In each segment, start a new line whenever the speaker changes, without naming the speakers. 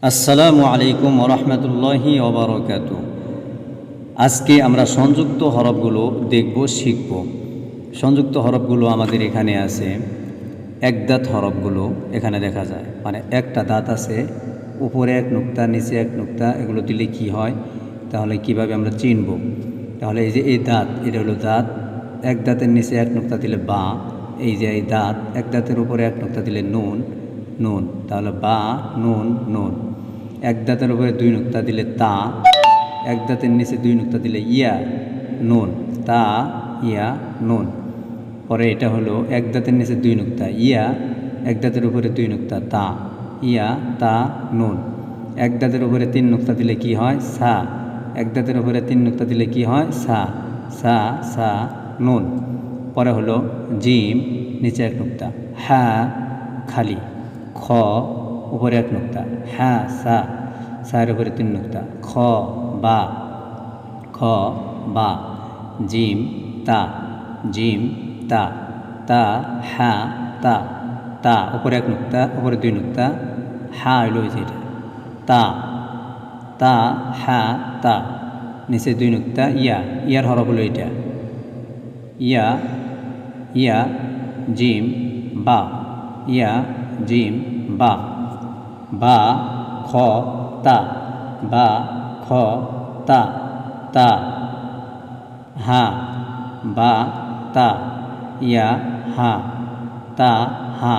আসসালামু আলাইকুম ওরহমতুল্লাহি ওবরকাতু। আজকে আমরা সংযুক্ত হরফগুলো দেখব, শিখব। সংযুক্ত হরফগুলো আমাদের এখানে আছে। এক দাঁত হরফগুলো এখানে দেখা যায়, মানে একটা দাঁত আছে, উপরে এক নুক্তা, নিচে এক নুক্তা। এগুলো দিলে কি হয়, তাহলে কিভাবে আমরা চিনব? তাহলে এই যে এই দাঁত, এটা হলো দাঁত। এক দাঁতের নিচে এক নুক্তা দিলে বা। এই যে এই দাঁত, এক দাঁতের উপরে এক নুক্তা দিলে নুন, নুন। তাহলে বা, নুন, নুন। এক দাঁতের উপরে দুই নুক্তা দিলে তা। এক দাঁতের নিচে দুই নুক্তা দিলে ইয়া, নুন। তা, ইয়া, নুন। পরে এটা হলো এক দাঁতের নিচে দুই নুক্তা ইয়া, এক দাঁতের উপরে দুই নুক্তা তা, ইয়া, তা, নুন। এক দাঁতের উপরে তিন নুক্তা দিলে কি হয়, সা। এক দাঁতের উপরে তিন নুক্তা দিলে কি হয়, সা, সা, সা, নুন। পরে হলো জিম, নিচে এক নুক্তা, হ্যাঁ খালি, খ, উপরে এক নুক্তা, হ্যাঁ সা, সায়ের উপরে তিন নুক্তা, খ, বা, খ, বা। জিম, তা, জিম, তা, তা, হ্যাঁ তা, তা, উপরে এক নুক্তা, উপরে দুই নুক্তা, হ্যাঁ হইল যেটা, তা, তা, হ্যাঁ তা, নিচে দুই নুক্তা, ইয়া। ইয়ার হরফ হলো এটা, ইয়া, ইয়া, জিম, বা, ইয়া, জিম, বা। বা, খ, তা, বা, খ, তা, তা, হা, বা, তা, ইয়া, হা, তা, হা,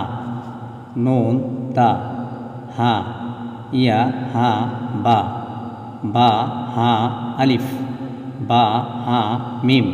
নুন, তা, হা, ইয়া, হা, বা, হা, আলিফ, বা, হা, মিম।